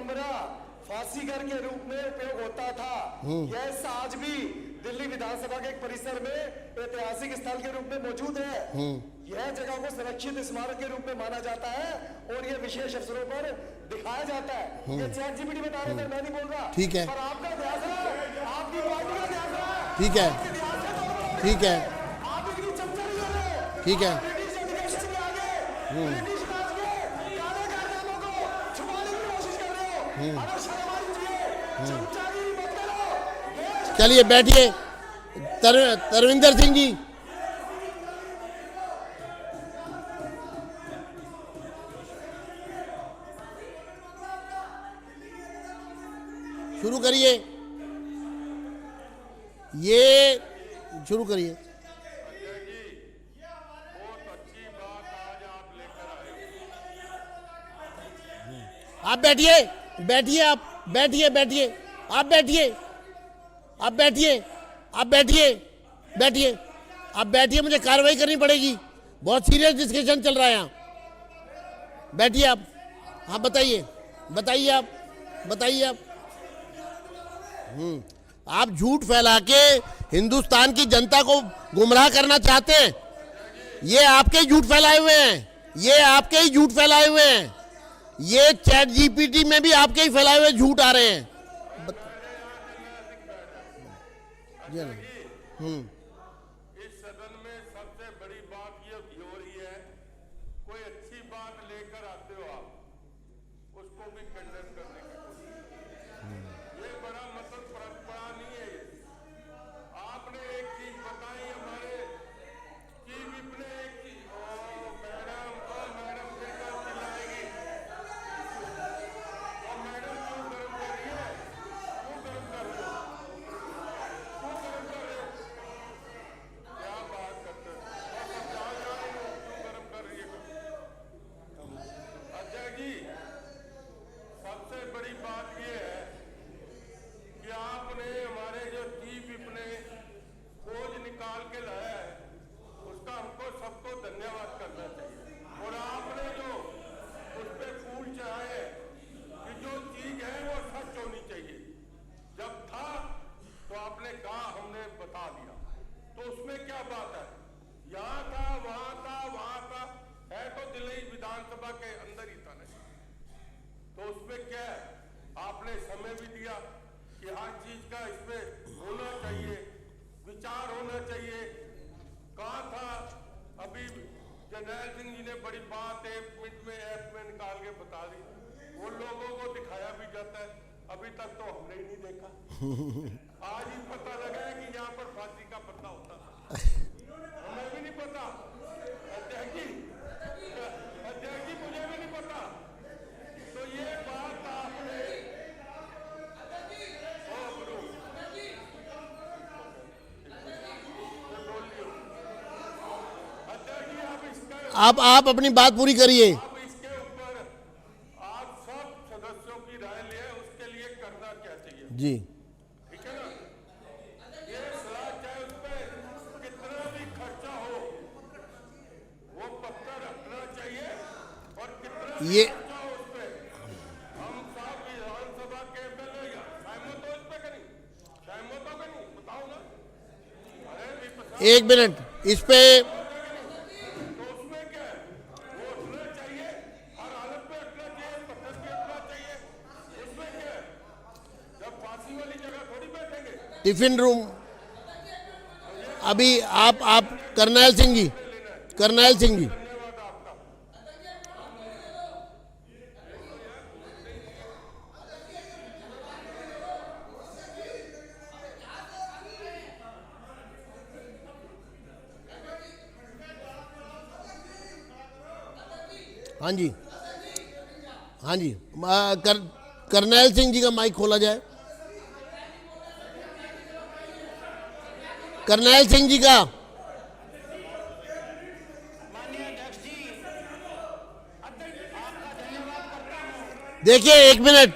कमरा फांसीघर के रूप में उपयोग होता था, यह आज भी दिल्ली विधानसभा के एक परिसर में ऐतिहासिक स्थल के रूप में मौजूद है। यह जगह को सुरक्षित स्मारक के रूप में माना जाता है और यह विशेष अवसरों पर दिखाया जाता है। ये चैट जीपीटी बता रहे थे, मैं नहीं बोल रहा। ठीक है, पर आपका इतिहास है, आपकी पार्टी का इतिहास है। ठीक है, ठीक है, आप इतनी चर्चा नहीं कर रहे। ठीक है। ब्रिटिश एजुकेशन के आगे ब्रिटिश राज के काले कारनामों को छुपाने की कोशिश कर रहे हो। अरे शर्म आनी चाहिए, चमचागिरी मत करो। चलिए बैठिए। तरविंदर सिंह जी, शुरू करिए, ये शुरू करिए। आप बैठिए, बैठिए, आप बैठिए, बैठिए, आप बैठिए, आप बैठिए, आप बैठिए, बैठिए, आप बैठिए, मुझे कार्रवाई करनी पड़ेगी। बहुत सीरियस डिस्कशन चल रहा है यहाँ। बैठिए आप। हाँ बताइए, बताइए आप, बताइए आप। आप झूठ फैला के हिंदुस्तान की जनता को गुमराह करना चाहते हैं। ये आपके ही झूठ फैलाए हुए हैं, ये आपके ही झूठ फैलाए हुए हैं। ये चैट जीपीटी में भी आपके ही फैलाए हुए झूठ आ रहे हैं। इस सदन में सबसे बड़ी बात ये हो रही है, कोई अच्छी बात लेकर आते हो आप, उसको भी कंडेम करने की कोशिश। ये बड़ा मतलब परंपरा नहीं है। आपने एक चीज बताई, हमारे चीफ विप ने एक चीज, मैडम बेकार चिल्लाएगी। और मैडम क्यों गर्म कर रही है? क्यों गर्म कर रही हो? क्यों गर्म कर रहे हो? क्या बात करते हो? मैं समझा जा रही हूँ, क्यों गर्म कर रही है? अजय जी, सबसे बड़ी बात ये है कि आपने हमारे जो चीफ विप ने खोज निकाल के लाया है, उसका हमको सबको धन्यवाद करना चाहिए। और आपने जो उस पर फूल चढ़ाए कि जो चीज है वो सच होनी चाहिए, जब था तो आपने कहा, हमने बता दिया, तो उसमें क्या बात है? यहाँ था, वहां था, वहां था, है तो दिल्ली विधानसभा के अंदर ही था नहीं, तो उसमें क्या है? आपने समय भी दिया कि हर चीज का इसमें होना चाहिए, विचार होना चाहिए। कहाँ था? अभी जर्नैल सिंह जी ने बड़ी बात 1 मिनट में ऐप में निकाल के बता दी, वो लोगों को दिखाया भी जाता है, अभी तक तो हमने ही नहीं देखा। आज ही पता लगा है कि यहाँ पर फांसी का पत्ता होता था, हमें भी नहीं पता। अध्यक्ष जी मुझे भी नहीं पता। तो ये बात आपने आप अपनी बात पूरी करिए। अब इसके ऊपर आप सब सदस्यों की राय ले, उसके लिए करना क्या चाहिए? जी, ठीक है ना? ये सलाह, चाहे उस पर कितना भी खर्चा हो, वो पत्थर रखना चाहिए, और कितना भी ये खर्चा हो उस पर, हम सब विधानसभा के एमएलए सहमत हो इस पे? कहीं सहमत हो? कहीं बताओ ना। अरे विपक्ष 1 मिनट इस पे। तो उसमें क्या है? वो उठना चाहिए, हर हालत में उठना चाहिए, पत्थर भी उठना चाहिए। उसमें क्या है? जब फांसी वाली जगह थोड़ी बैठेंगे। टिफिन रूम अभी आप करनैल सिंह जी, करनैल सिंह जी, धन्यवाद आपका। हाँ जी, हाँ जी, करनैल सिंह जी का माइक खोला जाए। करनैल सिंह जी का। माननीय अध्यक्ष जी, आपका धन्यवाद करता हूँ। देखिए 1 मिनट,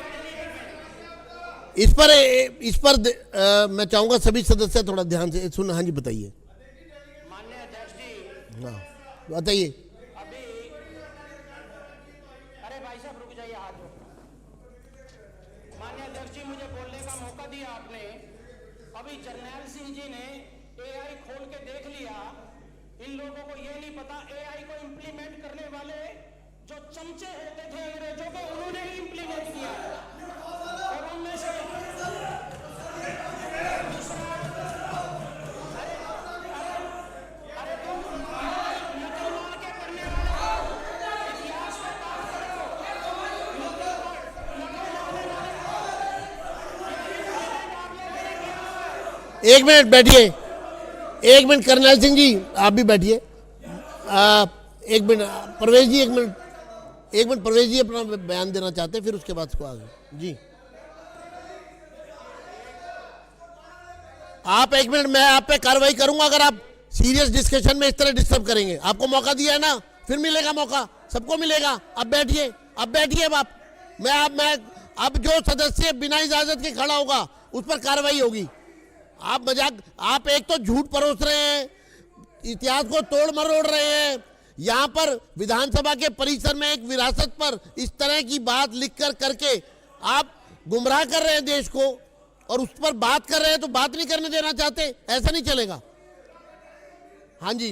इस पर मैं चाहूंगा सभी सदस्य थोड़ा ध्यान से सुन। हाँ जी बताइए। माननीय अध्यक्ष जी, हाँ बताइए। अभी, अरे भाई साहब रुक जाइए, हाथ जोड़। मुझे बोलने का मौका दिया आपने। अभी जर्नैल सिंह जी ने एआई खोल के देख लिया। इन लोगों को ये नहीं पता एआई को इम्प्लीमेंट करने वाले जो चमचे होते थे अंग्रेजों के, उन्होंने ही इम्प्लीमेंट किया और उनमें से दूसरा, अरे तुम नकल मार के पढ़ने वाले हो, इतिहास में बात करो, नकल मारने वाले हो। एक मिनट बैठिए, एक मिनट करनैल सिंह जी आप भी बैठिए। एक मिनट परवेज जी, एक मिनट परवेज जी अपना बयान देना चाहते हैं, फिर उसके बाद इसको आगे जी। आप एक मिनट, मैं आप पे कार्रवाई करूंगा अगर आप सीरियस डिस्कशन में इस तरह डिस्टर्ब करेंगे। आपको मौका दिया है ना, फिर मिलेगा मौका, सबको मिलेगा। अब बैठिए, अब बैठिए। अब मैं अब जो सदस्य बिना इजाजत के खड़ा होगा उस पर कार्रवाई होगी। आप मजाक, आप एक तो झूठ परोस रहे हैं, इतिहास को तोड़ मरोड़ रहे हैं। यहां पर विधानसभा के परिसर में एक विरासत पर इस तरह की बात लिखकर करके आप गुमराह कर रहे हैं देश को, और उस पर बात कर रहे हैं तो बात नहीं करने देना चाहते। ऐसा नहीं चलेगा। हाँ जी,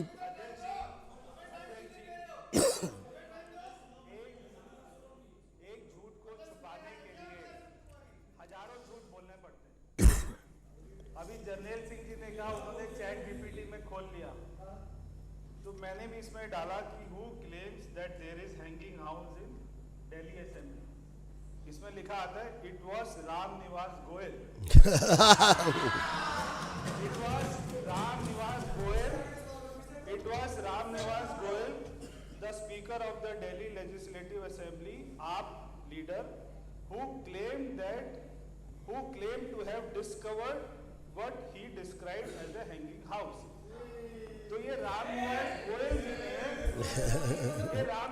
अभी जर्नैल सिंह जी ने कहा उन्होंने चैट जीपीटी में खोल लिया, तो मैंने भी इसमें डाला कि who claims that there is hanging house in Delhi assembly. इसमें लिखा आता है it was Ram Niwas Goyal. It was Ram Niwas Goyal, it was Ram Niwas Goyal, the speaker of the Delhi legislative assembly, आप leader, who claimed to have discovered what he described as a hanging house। तो ये राम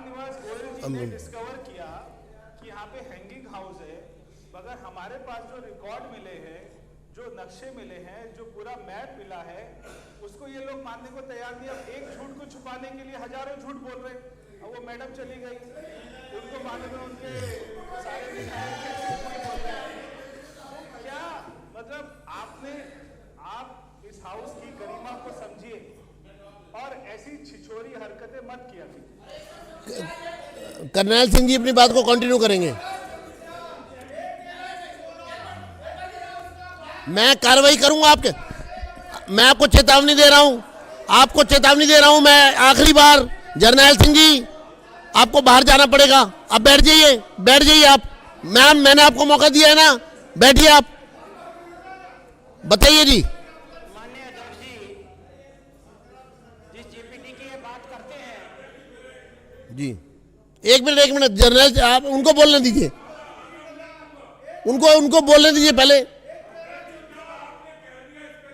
निवास गोयल जी ने discover किया कि यहाँ पे हैंगिंग हाउस है, मगर हमारे पास जो रिकॉर्ड मिले हैं, जो नक्शे मिले हैं, जो पूरा मैप मिला है, उसको ये लोग मानने को तैयार नहीं। अब एक झूठ को छुपाने के लिए हजारों झूठ बोल रहे हैं। अब वो मैडम चली गई, उनको मालूम है उनके सारे क्या मतलब आप इस हाउस की गरिमा को समझिए और ऐसी छिछोरी हरकतें मत किया कीजिए। करनैल सिंह जी अपनी बात को कंटिन्यू करेंगे। मैं कार्रवाई करूंगा आपके, मैं आपको चेतावनी दे रहा हूं, आपको चेतावनी दे रहा हूं मैं आखिरी बार। जर्नैल सिंह जी आपको बाहर जाना पड़ेगा। अब बैठ जाइए, बैठ जाइए आप। मैम मैंने आपको मौका दिया है ना, बैठिए आप, बताइए जी। माननीय अध्यक्ष जी, जिस जीपीटी की ये बात करते हैं जी, एक मिनट जर्नल आप उनको बोलने दीजिए, उनको बोलने दीजिए पहले।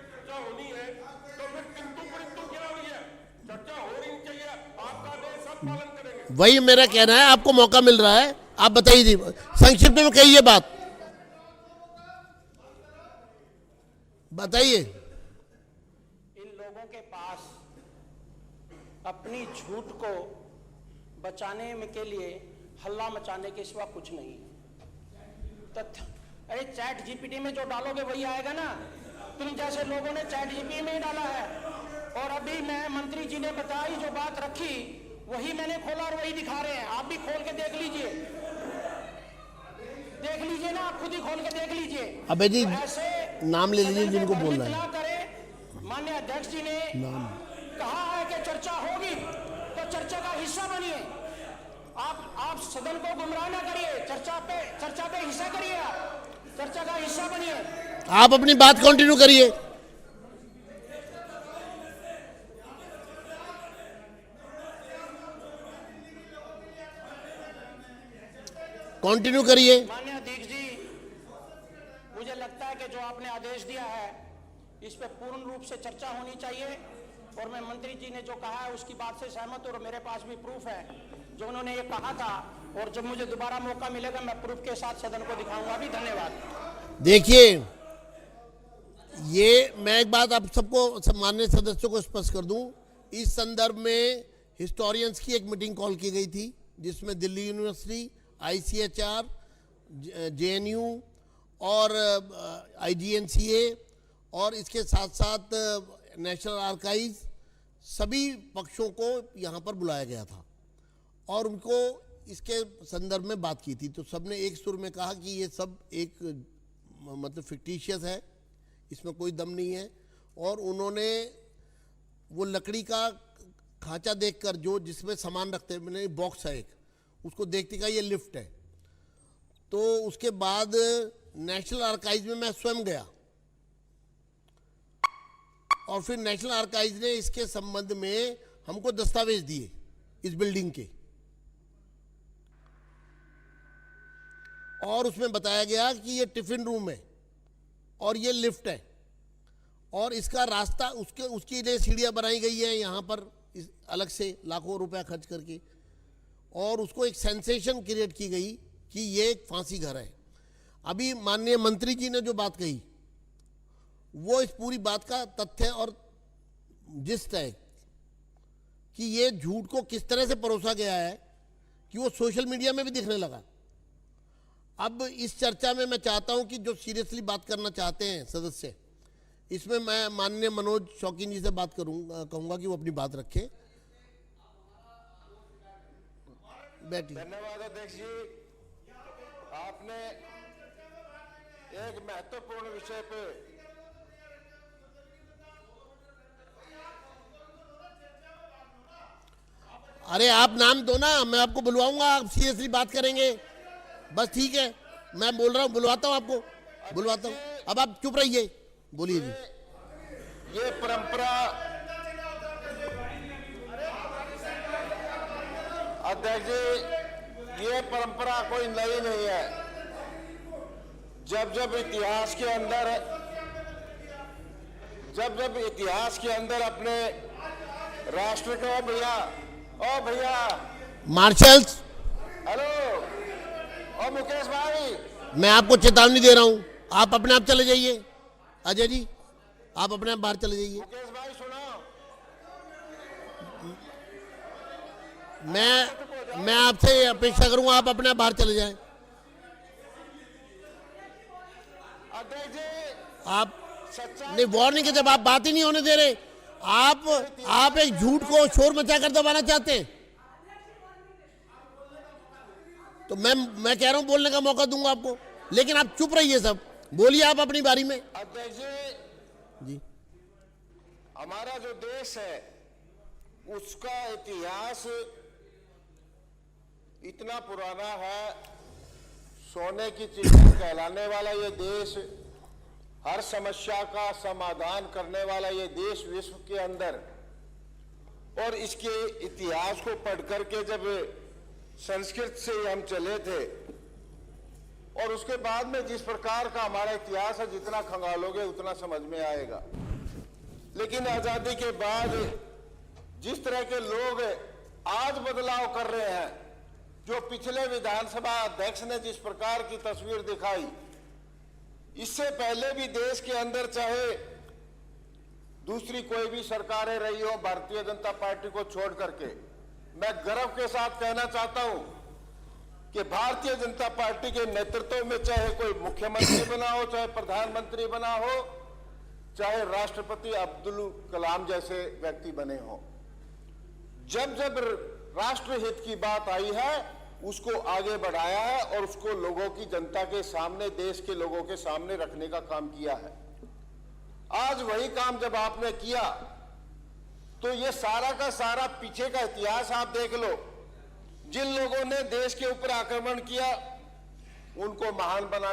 चर्चा होनी है तो फिर किंतु परंतु क्या हो रही है? चर्चा हो रही चाहिए, आपका आदेश सब पालन करेंगे। वही मेरा कहना है, आपको मौका मिल रहा है, आप बताइए जी, संक्षिप्त में कहिए बात, बताइए। इन लोगों के पास अपनी झूठ को बचाने में के लिए हल्ला मचाने के सिवा कुछ नहीं है। तथ्य, अरे चैट जीपीटी में जो डालोगे वही आएगा ना। तुम जैसे लोगों ने चैट जीपीटी में ही डाला है, और अभी मैं मंत्री जी ने बताई जो बात रखी वही मैंने खोला और वही दिखा रहे हैं। आप भी खोल के देख लीजिए, देख लीजिए ना, आप खुद ही खोल के देख लीजिए। अबे जी तो ऐसे नाम ले लीजिए जिनको बोलना है। ना करें। माननीय अध्यक्ष जी ने कहा है कि चर्चा होगी तो चर्चा का हिस्सा बनिए। आप सदन को गुमराह ना करिए, चर्चा पे हिस्सा करिए, आप चर्चा का हिस्सा बनिए। आप अपनी बात कंटिन्यू करिए। कंटिन्यू करिए। माननीय अध्यक्ष जी, मुझे लगता है कि जो आपने आदेश दिया है इस पे पूर्ण रूप से चर्चा होनी चाहिए, और मैं मंत्री जी ने जो कहा है उसकी बात से सहमत हूं, और मेरे पास भी प्रूफ है जो उन्होंने ये कहा था, और जब मुझे दोबारा मौका मिलेगा मैं प्रूफ के साथ सदन को दिखाऊंगा भी। धन्यवाद। देखिए, ये मैं एक बात आप सबको, सब माननीय सदस्यों को स्पष्ट कर दूं, इस संदर्भ में हिस्टोरियंस की एक मीटिंग कॉल की गई थी जिसमें दिल्ली यूनिवर्सिटी, ICHR, JNU और IGNCA और इसके साथ साथ नेशनल आर्काइव, सभी पक्षों को यहाँ पर बुलाया गया था और उनको इसके संदर्भ में बात की थी। तो सबने एक सुर में कहा कि ये सब एक मतलब फिक्टिशियस है, इसमें कोई दम नहीं है। और उन्होंने वो लकड़ी का खांचा देखकर, जो जिसमें सामान रखते हैं, मैंने बॉक्स है एक, उसको देखते कहा ये लिफ्ट है। तो उसके बाद नेशनल आर्काइव में मैं स्वयं गया और फिर नेशनल आर्काइव ने इसके संबंध में हमको दस्तावेज दिए इस बिल्डिंग के, और उसमें बताया गया कि ये टिफिन रूम है और ये लिफ्ट है और इसका रास्ता उसके लिए सीढ़ियाँ बनाई गई है यहाँ पर अलग से लाखों रुपया खर्च करके, और उसको एक सेंसेशन क्रिएट की गई कि ये एक फांसी घर है। अभी माननीय मंत्री जी ने जो बात कही वो इस पूरी बात का तथ्य और जिस्ट है कि ये झूठ को किस तरह से परोसा गया है कि वो सोशल मीडिया में भी दिखने लगा। अब इस चर्चा में मैं चाहता हूं कि जो सीरियसली बात करना चाहते हैं सदस्य, इसमें मैं माननीय मनोज शौकीन जी से बात कहूंगा कि वो अपनी बात रखें। बैठिए। धन्यवाद अध्यक्ष जी। आपने एक महत्वपूर्ण विषय पे अरे आप नाम दो ना, मैं आपको बुलवाऊंगा, आप सीरियसली बात करेंगे, बस ठीक है। मैं बोल रहा हूँ, बुलवाता हूँ आपको, बुलवाता हूँ। अब आप चुप रहिए, बोलिए जी। ये परंपरा अध्यक्ष जी, ये परंपरा कोई नई नहीं है। जब जब इतिहास के अंदर अपने राष्ट्र को भैया मार्शल्स, हेलो, ओ मुकेश भाई, मैं आपको चेतावनी दे रहा हूँ, आप अपने आप चले जाइए। अजय जी, आप अपने आप बाहर चले जाइए। मुकेश भाई सुनो, मैं आपसे अपेक्षा करूंगा आप अपने आप बाहर चले जाएं। अध्यक्ष जी, आप नहीं, वार्निंग के जब आप बात ही नहीं होने दे रहे, आप एक झूठ को शोर मचाकर दबाना चाहते हैं। तो मैं कह रहा हूं बोलने का मौका दूंगा आपको, लेकिन आप चुप रहिए, सब बोलिए आप अपनी बारी में। अध्यक्ष जी, हमारा जो देश है उसका इतिहास इतना पुराना है, सोने की चिड़िया कहलाने वाला ये देश, हर समस्या का समाधान करने वाला ये देश विश्व के अंदर, और इसके इतिहास को पढ़ करके जब संस्कृत से हम चले थे और उसके बाद में जिस प्रकार का हमारा इतिहास है, जितना खंगालोगे उतना समझ में आएगा। लेकिन आजादी के बाद जिस तरह के लोग आज बदलाव कर रहे हैं, जो पिछले विधानसभा अध्यक्ष ने जिस प्रकार की तस्वीर दिखाई, इससे पहले भी देश के अंदर चाहे दूसरी कोई भी सरकारें रही हो भारतीय जनता पार्टी को छोड़ करके, मैं गर्व के साथ कहना चाहता हूं कि भारतीय जनता पार्टी के नेतृत्व में चाहे कोई मुख्यमंत्री बना हो, चाहे प्रधानमंत्री बना हो, चाहे राष्ट्रपति अब्दुल कलाम जैसे व्यक्ति बने हो, जब जब राष्ट्रहित की बात आई है उसको आगे बढ़ाया है और उसको लोगों की, जनता के सामने, देश के लोगों के सामने रखने का काम किया है। आज वही काम जब आपने किया तो ये सारा का सारा पीछे का इतिहास आप देख लो। जिन लोगों ने देश के ऊपर आक्रमण किया उनको महान बना